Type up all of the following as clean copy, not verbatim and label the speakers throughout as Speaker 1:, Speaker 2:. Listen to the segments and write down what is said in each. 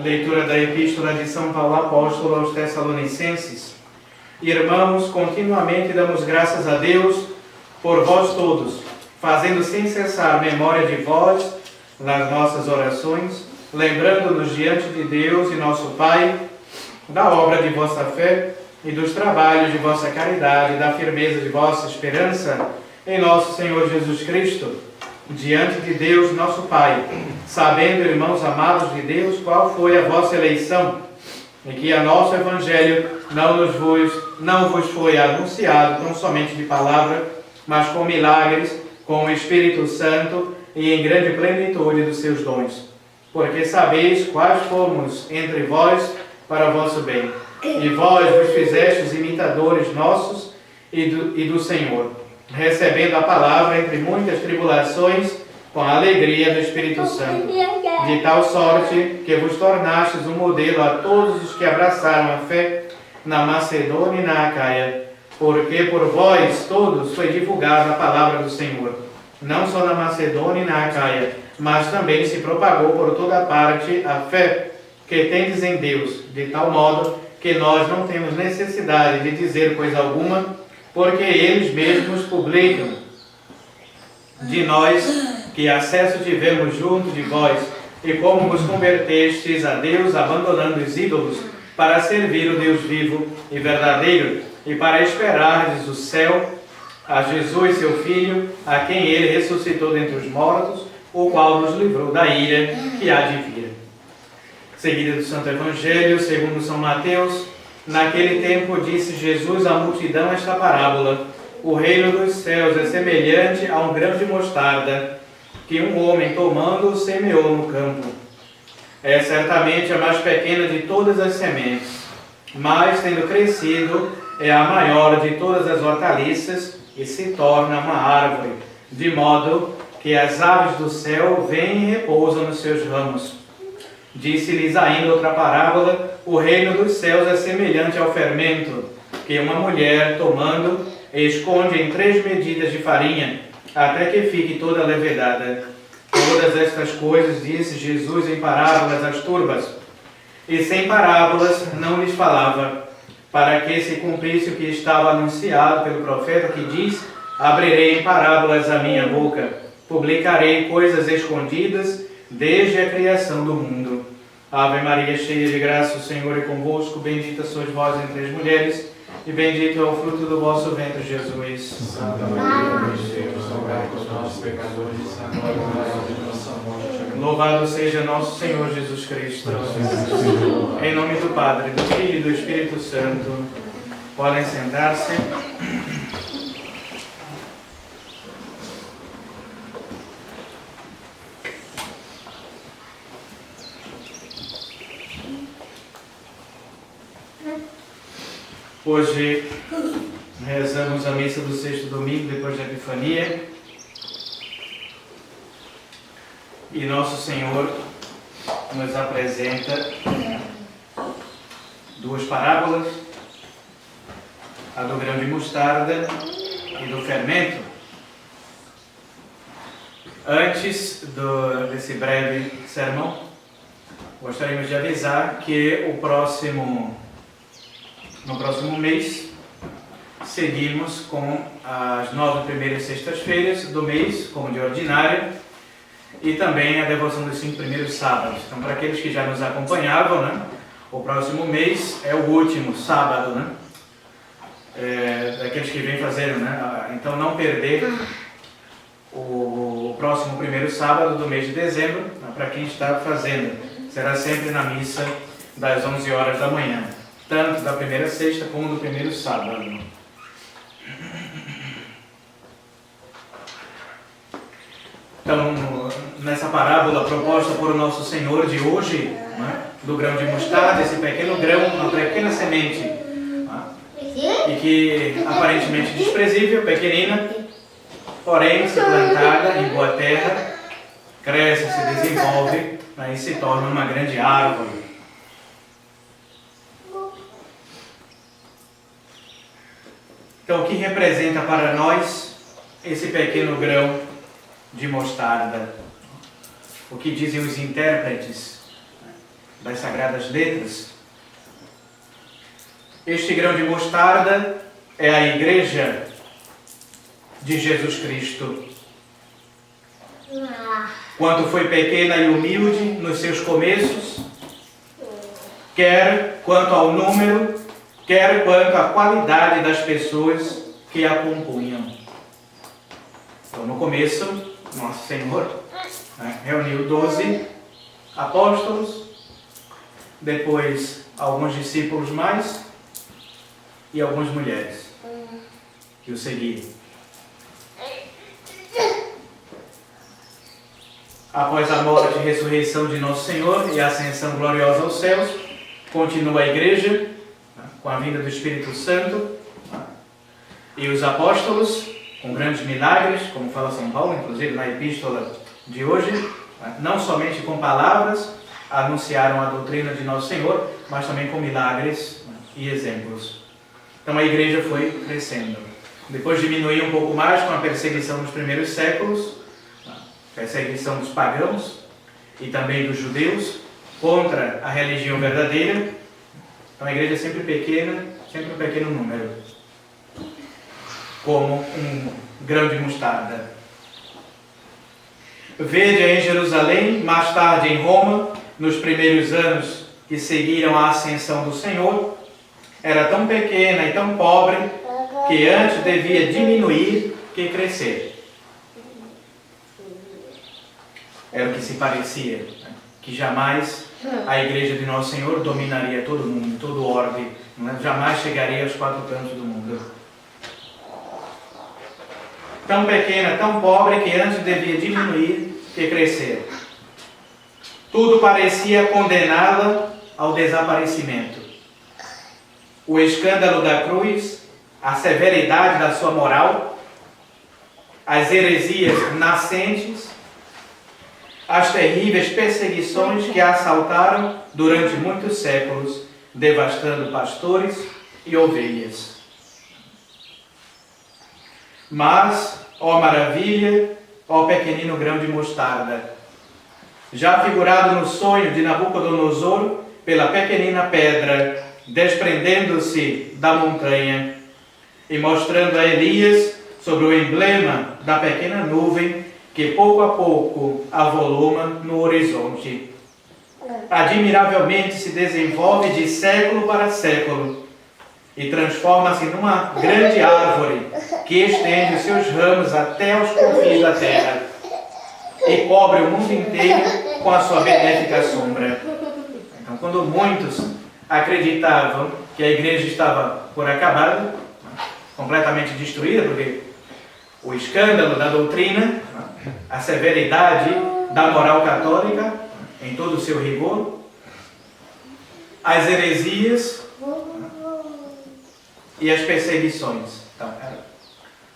Speaker 1: Leitura da Epístola de São Paulo Apóstolo aos Tessalonicenses. Irmãos, continuamente damos graças a Deus por vós todos, fazendo sem cessar memória de vós nas nossas orações, lembrando-nos diante de Deus e nosso Pai da obra de vossa fé e dos trabalhos de vossa caridade, da firmeza de vossa esperança em nosso Senhor Jesus Cristo, diante de Deus nosso Pai, sabendo, irmãos amados de Deus, qual foi a vossa eleição, e que a nosso Evangelho não vos foi anunciado tão somente de palavra, mas com milagres, com o Espírito Santo e em grande plenitude dos seus dons. Porque sabeis quais fomos entre vós para vosso bem, e vós vos fizestes imitadores nossos e do Senhor, recebendo a palavra entre muitas tribulações, com a alegria do Espírito Santo, de tal sorte que vos tornastes um modelo a todos os que abraçaram a fé na Macedônia e na Acaia, porque por vós todos foi divulgada a palavra do Senhor, não só na Macedônia e na Acaia, mas também se propagou por toda parte a fé que tendes em Deus, de tal modo que nós não temos necessidade de dizer coisa alguma, porque eles mesmos publicam de nós que acesso tivemos junto de vós, e como vos convertestes a Deus, abandonando os ídolos, para servir o Deus vivo e verdadeiro, e para esperardes o céu, a Jesus, seu Filho, a quem ele ressuscitou dentre os mortos, o qual nos livrou da ira que há de vir. Seguida do Santo Evangelho, segundo São Mateus, naquele tempo disse Jesus à multidão esta parábola: o reino dos céus é semelhante a um grão de mostarda, que um homem tomando semeou no campo. É certamente a mais pequena de todas as sementes, mas tendo crescido é a maior de todas as hortaliças e se torna uma árvore, de modo que as aves do céu vêm e repousam nos seus ramos. Disse-lhes ainda outra parábola: o reino dos céus é semelhante ao fermento, que uma mulher, tomando, esconde em 3 medidas de farinha, até que fique toda levedada. Todas estas coisas disse Jesus em parábolas às turbas, e sem parábolas não lhes falava, para que se cumprisse o que estava anunciado pelo profeta, que diz: abrirei em parábolas a minha boca, publicarei coisas escondidas desde a criação do mundo. Ave Maria, cheia de graça, o Senhor é convosco, bendita sois vós entre as mulheres, e bendito é o fruto do vosso ventre, Jesus.
Speaker 2: Santa Maria, Mãe de Deus, rogai por nós, pecadores, agora e na hora de nossa morte.
Speaker 1: Louvado seja nosso Senhor Jesus Cristo. Em nome do Padre, do Filho e do Espírito Santo. Podem sentar-se. Hoje rezamos a missa do 6º domingo depois da Epifania, e Nosso Senhor nos apresenta 2 parábolas, a do grão de mostarda e do fermento. Antes desse breve sermão, gostaríamos de avisar que no próximo mês, seguimos com as 9 primeiras sextas-feiras do mês, como de ordinário, e também a devoção dos 5 primeiros sábados. Então, para aqueles que já nos acompanhavam, né, o próximo mês é o último sábado, né, daqueles que vêm fazendo, né, então não perder o próximo primeiro sábado do mês de dezembro, né, para quem está fazendo. Será sempre na missa das 11 horas da manhã. Tanto da primeira sexta como do primeiro sábado. Então, nessa parábola proposta por Nosso Senhor de hoje, né, do grão de mostarda, esse pequeno grão, uma pequena semente, né, e que aparentemente desprezível, pequenina, porém, se plantada em boa terra, cresce, se desenvolve, né, e se torna uma grande árvore. Então, o que representa para nós esse pequeno grão de mostarda? O que dizem os intérpretes? das Sagradas Letras. Este grão de mostarda é a Igreja de Jesus Cristo. Quando foi pequena e humilde nos seus começos, quer quanto ao número, quer quanto à qualidade das pessoas que a compunham. Então, no começo, Nosso Senhor reuniu 12 apóstolos, depois alguns discípulos mais e algumas mulheres que o seguiram. Após a morte e ressurreição de Nosso Senhor e a ascensão gloriosa aos céus, continua a Igreja com a vinda do Espírito Santo e os apóstolos com grandes milagres, como fala São Paulo, inclusive na epístola de hoje, não somente com palavras anunciaram a doutrina de Nosso Senhor, mas também com milagres e exemplos. Então a Igreja foi crescendo. Depois diminuiu um pouco mais com a perseguição dos primeiros séculos, perseguição dos pagãos e também dos judeus contra a religião verdadeira. Então a Igreja é sempre pequena, sempre um pequeno número, como um grão de mostarda. Vede em Jerusalém, mais tarde em Roma, nos primeiros anos que seguiram a ascensão do Senhor, era tão pequena e tão pobre que antes devia diminuir que crescer. Era o que se parecia, que jamais a Igreja de Nosso Senhor dominaria todo o mundo, todo o orbe, jamais chegaria aos quatro cantos do mundo. Tão pequena, tão pobre que antes devia diminuir que crescer. Tudo parecia condená-la ao desaparecimento. O escândalo da cruz, a severidade da sua moral, as heresias nascentes, as terríveis perseguições que a assaltaram durante muitos séculos, devastando pastores e ovelhas. Mas, ó maravilha, ó pequenino grão de mostarda, já figurado no sonho de Nabucodonosor pela pequenina pedra, desprendendo-se da montanha e mostrando a Elias sobre o emblema da pequena nuvem que pouco a pouco avoluma no horizonte. Admiravelmente se desenvolve de século para século e transforma-se numa grande árvore que estende os seus ramos até os confins da terra e cobre o mundo inteiro com a sua benéfica sombra. Então, quando muitos acreditavam que a Igreja estava por acabar, completamente destruída, porque o escândalo da doutrina, a severidade da moral católica, em todo o seu rigor, as heresias e as perseguições. Então,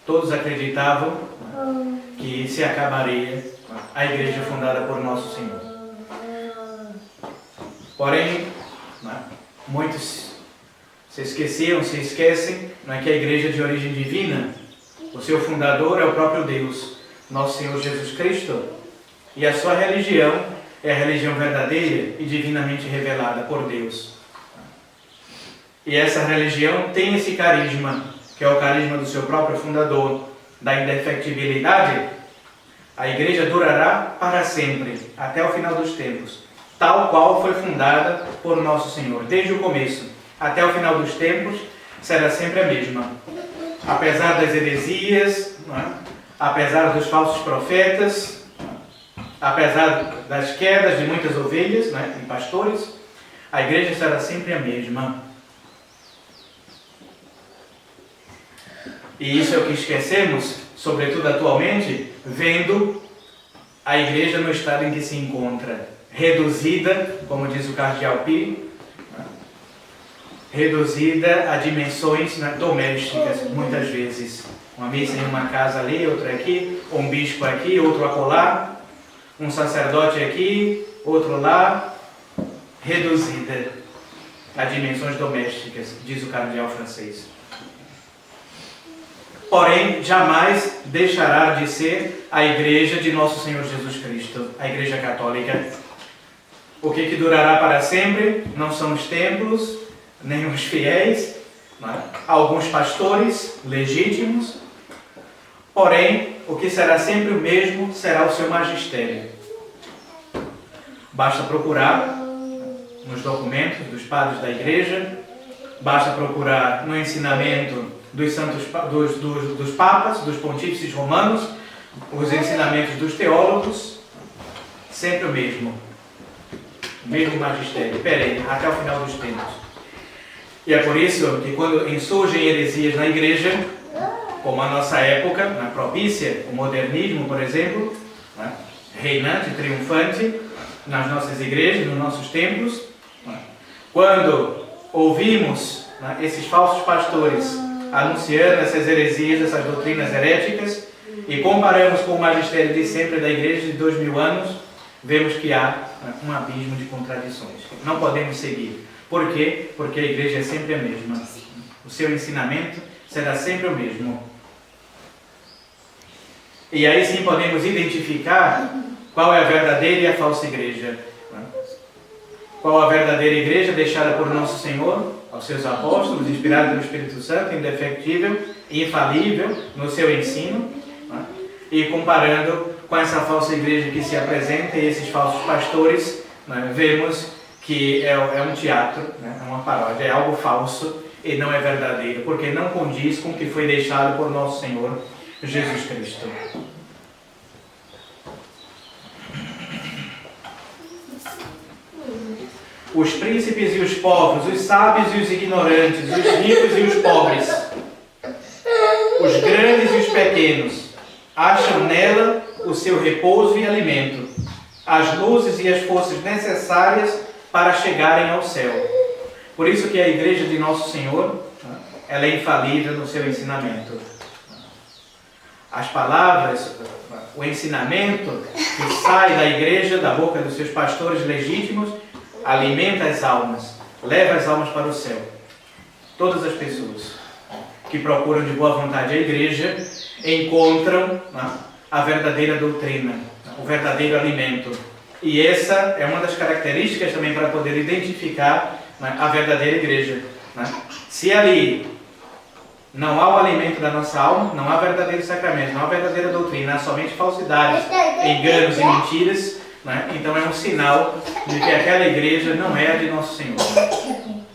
Speaker 1: todos acreditavam que se acabaria a Igreja fundada por Nosso Senhor. Porém, muitos se esquecem, que a Igreja é de origem divina, o seu fundador é o próprio Deus, Nosso Senhor Jesus Cristo, e a sua religião é a religião verdadeira e divinamente revelada por Deus. E essa religião tem esse carisma, que é o carisma do seu próprio fundador, da indefectibilidade. A Igreja durará para sempre, até o final dos tempos, tal qual foi fundada por Nosso Senhor. Desde o começo até o final dos tempos, será sempre a mesma. Apesar das heresias, apesar dos falsos profetas, apesar das quedas de muitas ovelhas e pastores, a Igreja será sempre a mesma. E isso é o que esquecemos, sobretudo atualmente, vendo a Igreja no estado em que se encontra, reduzida, como diz o cardeal Pio, reduzida a dimensões domésticas, muitas vezes. Uma missa em uma casa ali, outra aqui, um bispo aqui, outro acolá, um sacerdote aqui, outro lá, reduzida a dimensões domésticas, diz o cardeal francês. Porém, jamais deixará de ser a Igreja de Nosso Senhor Jesus Cristo, a Igreja Católica. O que durará para sempre não são os templos, nem os fiéis, não é? Alguns pastores legítimos, porém, o que será sempre o mesmo será o seu magistério. Basta procurar nos documentos dos padres da Igreja, basta procurar no ensinamento dos papas, dos pontífices romanos, os ensinamentos dos teólogos, sempre o mesmo magistério, perene, até o final dos tempos. E é por isso que quando insurgem heresias na Igreja, como a nossa época, na propícia, o modernismo, por exemplo, né, reinante, triunfante, nas nossas igrejas, nos nossos templos, né, quando ouvimos, né, esses falsos pastores anunciando essas heresias, essas doutrinas heréticas, e comparamos com o magistério de sempre da Igreja de 2000 anos, vemos que há um abismo de contradições. Não podemos seguir. Por quê? Porque a Igreja é sempre a mesma. O seu ensinamento será sempre o mesmo. E aí sim podemos identificar qual é a verdadeira e a falsa Igreja. Qual a verdadeira Igreja deixada por Nosso Senhor, aos seus apóstolos, inspirada pelo Espírito Santo, indefectível, infalível no seu ensino, e comparando com essa falsa igreja que se apresenta e esses falsos pastores, né, vemos que é um teatro, né, é uma paródia, é algo falso e não é verdadeiro, porque não condiz com o que foi deixado por Nosso Senhor Jesus Cristo. Os príncipes e os povos, os sábios e os ignorantes, os ricos e os pobres, os grandes e os pequenos, acham nela o seu repouso e alimento, as luzes e as forças necessárias para chegarem ao céu. Por isso que a Igreja de Nosso Senhor, ela é infalível no seu ensinamento. As palavras, o ensinamento que sai da Igreja, da boca dos seus pastores legítimos, alimenta as almas, leva as almas para o céu. Todas as pessoas que procuram de boa vontade a Igreja encontram a verdadeira doutrina, o verdadeiro alimento. E essa é uma das características também para poder identificar a verdadeira Igreja. Se ali não há o alimento da nossa alma, não há verdadeiro sacramento, não há verdadeira doutrina, há somente falsidades, enganos e mentiras, então é um sinal de que aquela Igreja não é a de Nosso Senhor.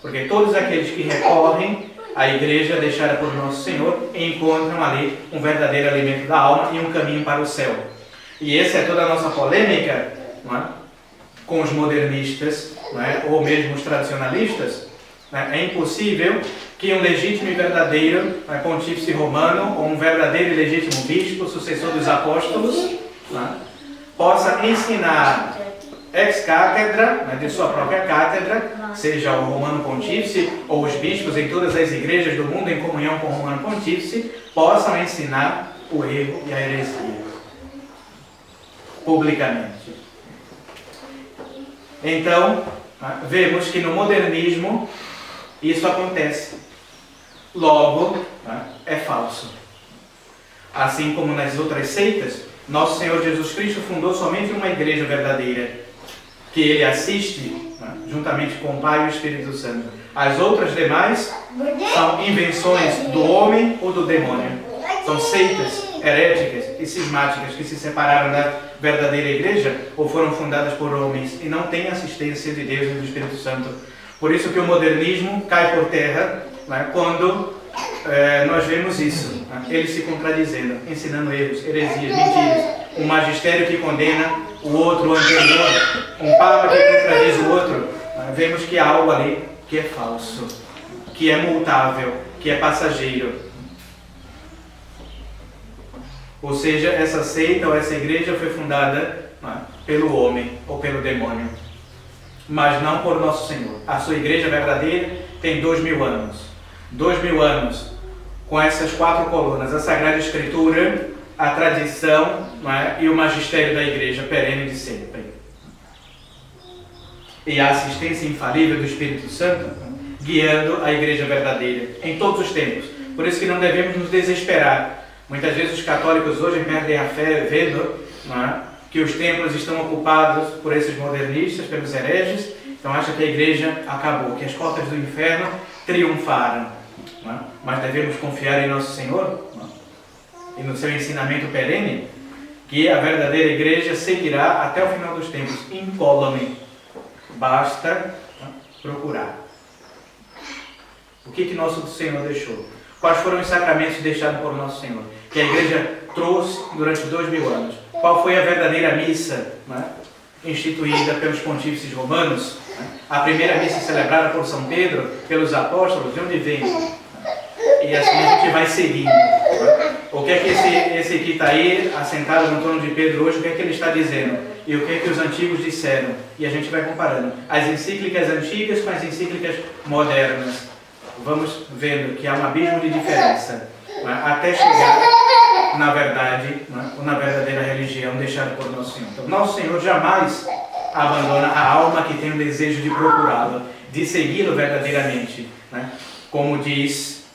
Speaker 1: Porque todos aqueles que recorrem à Igreja deixada por Nosso Senhor encontram ali um verdadeiro alimento da alma e um caminho para o céu. E essa é toda a nossa polêmica, com os modernistas, ou mesmo os tradicionalistas. É impossível que um legítimo e verdadeiro pontífice romano, ou um verdadeiro e legítimo bispo, sucessor dos apóstolos, possa ensinar ex cátedra, de sua própria cátedra, seja o romano pontífice ou os bispos em todas as igrejas do mundo em comunhão com o romano pontífice, possam ensinar o erro e a heresia publicamente. Então, vemos que no modernismo isso acontece. Logo, é falso. Assim como nas outras seitas, Nosso Senhor Jesus Cristo fundou somente uma igreja verdadeira, que Ele assiste juntamente com o Pai e o Espírito Santo. As outras demais são invenções do homem ou do demônio. São seitas heréticas e cismáticas que se separaram da verdadeira igreja ou foram fundadas por homens e não têm assistência de Deus e do Espírito Santo. Por isso que o modernismo cai por terra quando nós vemos isso, ele se contradizendo, ensinando erros, heresias, mentiras, um magistério que condena o outro, o anterior, um papa que contradiz o outro. Vemos que há algo ali que é falso, que é multável, que é passageiro. Ou seja, essa seita ou essa igreja foi fundada pelo homem ou pelo demônio, mas não por Nosso Senhor. A sua igreja verdadeira tem 2000 anos. 2000 anos com essas 4 colunas, a Sagrada Escritura, a tradição e o magistério da igreja perene de sempre. E a assistência infalível do Espírito Santo guiando a igreja verdadeira em todos os tempos. Por isso que não devemos nos desesperar. Muitas vezes os católicos hoje perdem a fé vendo que os templos estão ocupados por esses modernistas, pelos hereges, então acha que a igreja acabou, que as portas do inferno triunfaram. Não é? Mas devemos confiar em nosso Senhor, não é? E no seu ensinamento perene, que a verdadeira igreja seguirá até o final dos tempos, incólume. Basta procurar. O que nosso Senhor deixou? Quais foram os sacramentos deixados por nosso Senhor? Que a igreja trouxe durante 2000 anos. Qual foi a verdadeira missa, né, instituída pelos pontífices romanos? A primeira missa celebrada por São Pedro, pelos apóstolos, de onde vem? E assim a gente vai seguindo. O que é que esse que está aí, assentado no trono de Pedro hoje, o que é que ele está dizendo? E o que é que os antigos disseram? E a gente vai comparando as encíclicas antigas com as encíclicas modernas. Vamos vendo que há um abismo de diferença, né, até chegar, na verdade, né, na verdadeira religião deixada por Nosso Senhor. Então, Nosso Senhor jamais abandona a alma que tem o desejo de procurá-lo, de segui-lo verdadeiramente. Né? Como diz,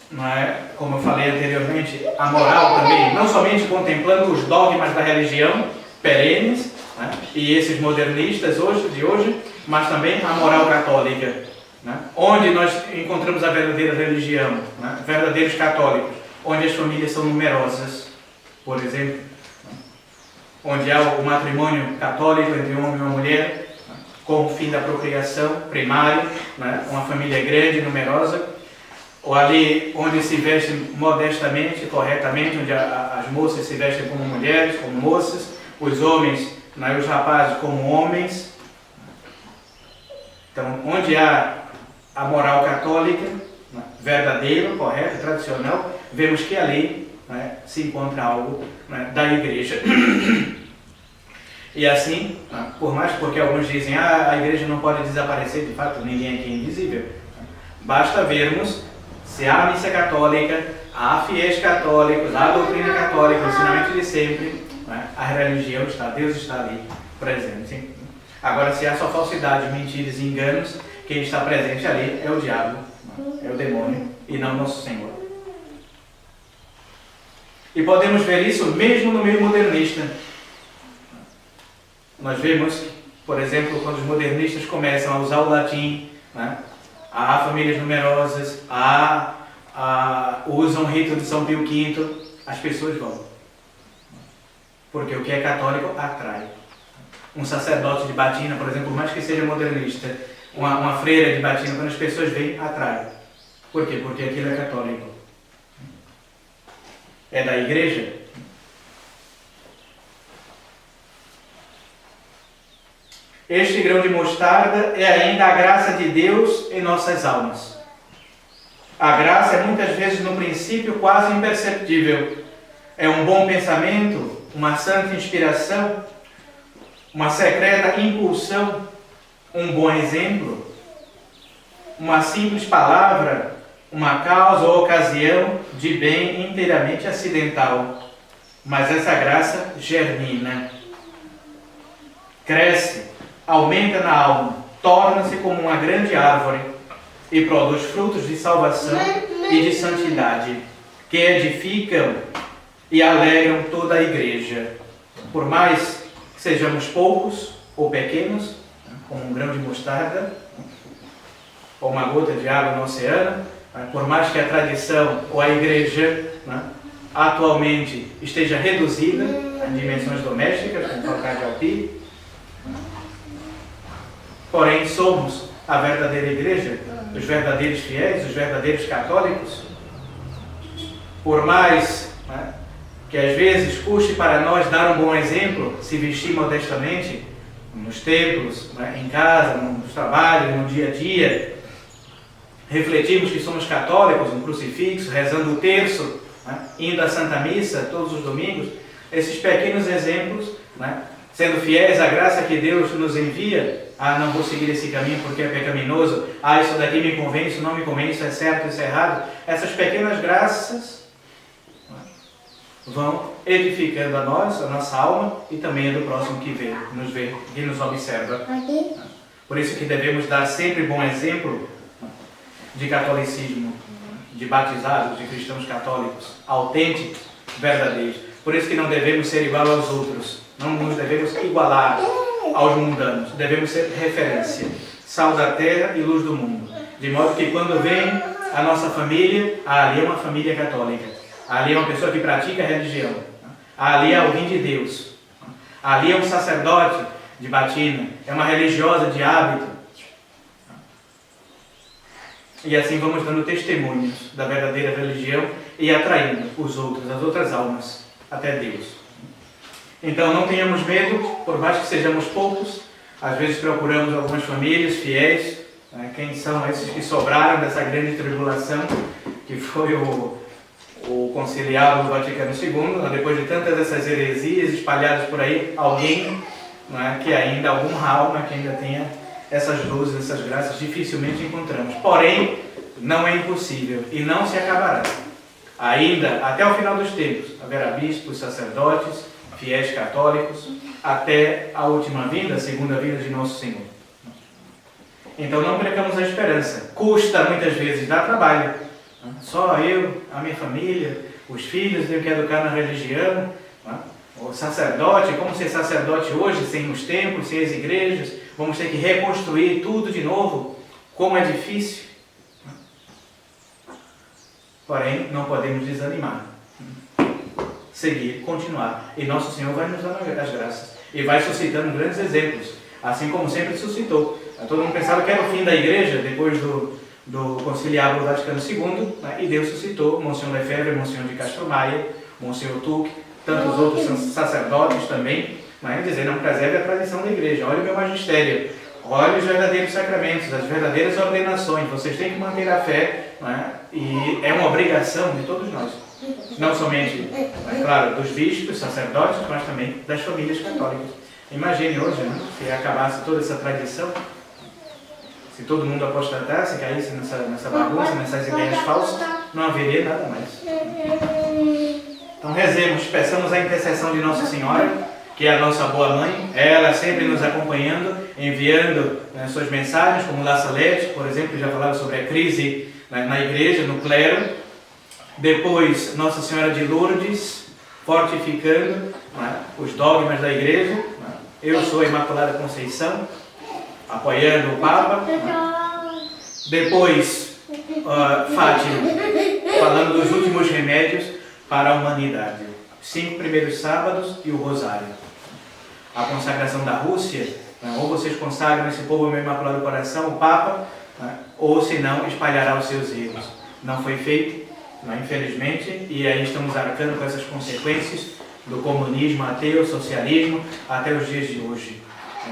Speaker 1: como eu falei anteriormente, a moral também, não somente contemplando os dogmas da religião perenes, né, e esses modernistas de hoje, mas também a moral católica. Né? Onde nós encontramos a verdadeira religião, né? Verdadeiros católicos, onde as famílias são numerosas, por exemplo, né? Onde há o matrimônio católico entre um homem e uma mulher, né? Com o fim da procriação primário, né? Uma família grande, numerosa, ou ali onde se vestem modestamente, corretamente, onde as moças se vestem como mulheres, como moças, os homens, né? Os rapazes como homens. Então, onde há a moral católica, né, verdadeira, correta, tradicional, vemos que ali, né, se encontra algo, né, da igreja. E assim, né, por mais porque alguns dizem a igreja não pode desaparecer, de fato ninguém aqui é invisível, né, basta vermos se há a missa católica, há fiéis católicos, há a doutrina católica, o ensinamento de sempre, né, a religião está, Deus está ali presente. Agora, se há só falsidade, mentiras e enganos, quem está presente ali é o diabo, é o demônio, e não Nosso Senhor. E podemos ver isso mesmo no meio modernista. Nós vemos, por exemplo, quando os modernistas começam a usar o latim, né? Há famílias numerosas, usam o rito de São Pio V, as pessoas vão. Porque o que é católico atrai. Um sacerdote de batina, por exemplo, por mais que seja modernista, uma freira de batina, quando as pessoas veem, atrai. Por quê? Porque aquilo é católico. É da igreja. Este grão de mostarda é ainda a graça de Deus em nossas almas. A graça é muitas vezes no princípio quase imperceptível. É um bom pensamento, uma santa inspiração, uma secreta impulsão, um bom exemplo, uma simples palavra, uma causa ou ocasião de bem inteiramente acidental. Mas essa graça germina, cresce, aumenta na alma, torna-se como uma grande árvore e produz frutos de salvação e de santidade, que edificam e alegram toda a igreja. Por mais que sejamos poucos ou pequenos, como um grão de mostarda, ou uma gota de água no oceano, por mais que a tradição ou a igreja, né, atualmente esteja reduzida em dimensões domésticas, como tocar de alpir, porém somos a verdadeira igreja, os verdadeiros fiéis, os verdadeiros católicos. Por mais, né, que às vezes custe para nós dar um bom exemplo, se vestir modestamente, nos templos, né, em casa, nos trabalhos, no dia a dia, refletirmos que somos católicos, um crucifixo, rezando o terço, né, indo à Santa Missa todos os domingos, esses pequenos exemplos, né, sendo fiéis à graça que Deus nos envia, não vou seguir esse caminho porque é pecaminoso, isso daqui me convém, isso não me convém, isso é certo, isso é errado, essas pequenas graças, né, vão edificando a nós, a nossa alma e também a do próximo que vê, que nos observa. Por isso que devemos dar sempre bom exemplo de catolicismo, de batizados, de cristãos católicos, autênticos, verdadeiros. Por isso que não devemos ser igual aos outros, não nos devemos igualar aos mundanos, devemos ser referência, sal da terra e luz do mundo. De modo que quando vem a nossa família, ali é uma família católica, ali é uma pessoa que pratica a religião, ali é alguém de Deus, ali é um sacerdote de batina, é uma religiosa de hábito. E assim vamos dando testemunhos da verdadeira religião e atraindo os outros, as outras almas, até Deus. Então não tenhamos medo, por mais que sejamos poucos. Às vezes procuramos algumas famílias fiéis, né? Quem são esses que sobraram dessa grande tribulação, que foi o conciliário do Vaticano II, depois de tantas essas heresias espalhadas por aí, alguém, né, que ainda, alguma alma que ainda tenha essas luzes, essas graças, dificilmente encontramos. Porém, não é impossível e não se acabará. Ainda, até o final dos tempos, haverá bispos, sacerdotes, fiéis católicos, até a última vinda, a segunda vinda de Nosso Senhor. Então não percamos a esperança. Custa muitas vezes, dá trabalho. Só eu, a minha família, os filhos, eu que educar na religião, o sacerdote, como ser sacerdote hoje, sem os templos, sem as igrejas, vamos ter que reconstruir tudo de novo, como é difícil. Porém, não podemos desanimar. Seguir, continuar. E Nosso Senhor vai nos dando as graças. E vai suscitando grandes exemplos, assim como sempre suscitou. Todo mundo pensava que era o fim da igreja, depois do conciliário do Vaticano II, né? E Deus suscitou Monsenhor Lefebvre, Monsenhor de Castro Maia, Monsenhor Tuque, tantos outros sacerdotes também, né? Dizer, não preserve a tradição da igreja, olha o meu magistério, olha os verdadeiros sacramentos, as verdadeiras ordenações, vocês têm que manter a fé, né? E é uma obrigação de todos nós, não somente, é claro, dos bispos, sacerdotes, mas também das famílias católicas. Imagine hoje, né? Se acabasse toda essa tradição, se todo mundo apostatasse, caísse nessa bagunça, nessas ideias falsas, não haveria nada mais. Então rezemos, peçamos a intercessão de Nossa Senhora, que é a nossa boa mãe, ela sempre nos acompanhando, enviando, né, suas mensagens, como La Salete, por exemplo, que já falava sobre a crise, né, na igreja, no clero. Depois, Nossa Senhora de Lourdes, fortificando, né, os dogmas da igreja. Né. Eu sou a Imaculada Conceição, apoiando o Papa. Depois, Fátima, falando dos últimos remédios para a humanidade. 5 primeiros sábados e o Rosário. A consagração da Rússia, né? Ou vocês consagram esse povo ao meu Imaculado Coração, o Papa, né? Ou se não, espalhará os seus erros. Não foi feito, né? Infelizmente, e aí estamos arcando com essas consequências do comunismo, ateu, socialismo, até os dias de hoje.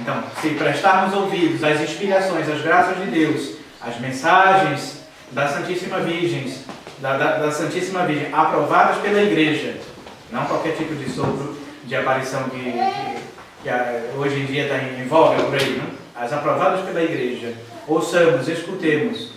Speaker 1: Então, se prestarmos ouvidos às inspirações, às graças de Deus, às mensagens da Santíssima Virgem, da Santíssima Virgem, aprovadas pela Igreja, não qualquer tipo de sopro de aparição que hoje em dia está em voga por aí, não? As aprovadas pela Igreja, ouçamos, escutemos,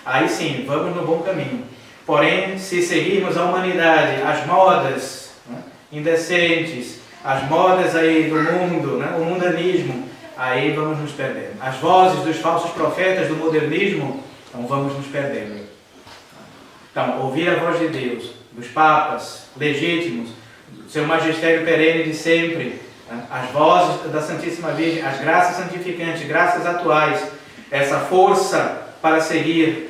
Speaker 1: aí sim, vamos no bom caminho. Porém, se seguirmos a humanidade, as modas, né, indecentes, as modas aí do mundo, né, o mundanismo, aí vamos nos perdendo. As vozes dos falsos profetas do modernismo, então vamos nos perdendo. Então, ouvir a voz de Deus, dos papas legítimos, seu magistério perene de sempre, né, as vozes da Santíssima Virgem, as graças santificantes, graças atuais, essa força para seguir,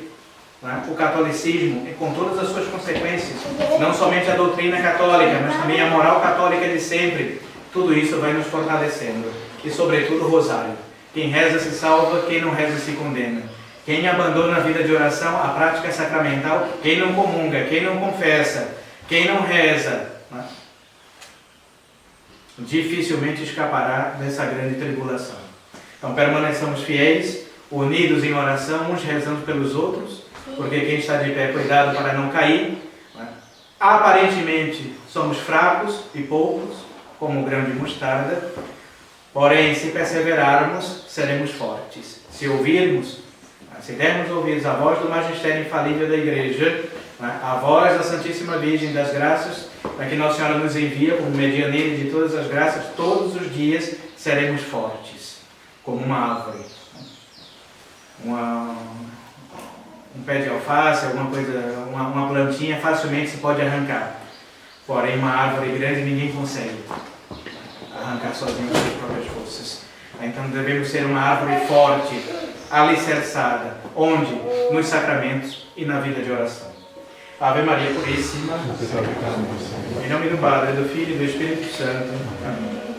Speaker 1: né, o catolicismo e com todas as suas consequências, não somente a doutrina católica, mas também a moral católica de sempre. Tudo isso vai nos fortalecendo. E sobretudo o rosário. Quem reza se salva, quem não reza se condena. Quem abandona a vida de oração, a prática sacramental, quem não comunga, quem não confessa, quem não reza, né, dificilmente escapará dessa grande tribulação. Então permaneçamos fiéis, unidos em oração, uns rezando pelos outros, porque quem está de pé, cuidado para não cair. Né? Aparentemente somos fracos e poucos, como um grão de mostarda, porém, se perseverarmos, seremos fortes. Se ouvirmos, se dermos ouvidos à voz do magistério infalível da Igreja, né? A voz da Santíssima Virgem das Graças, para que Nossa Senhora nos envia como medianeira de todas as graças, todos os dias seremos fortes, como uma árvore. Um pé de alface, alguma coisa, uma plantinha facilmente se pode arrancar. Porém, uma árvore grande ninguém consegue arrancar sozinho com suas próprias forças. Então devemos ser uma árvore forte, alicerçada. Onde? Nos sacramentos e na vida de oração. Ave Maria Puríssima. Em nome do Padre, do Filho e do Espírito Santo. Amém.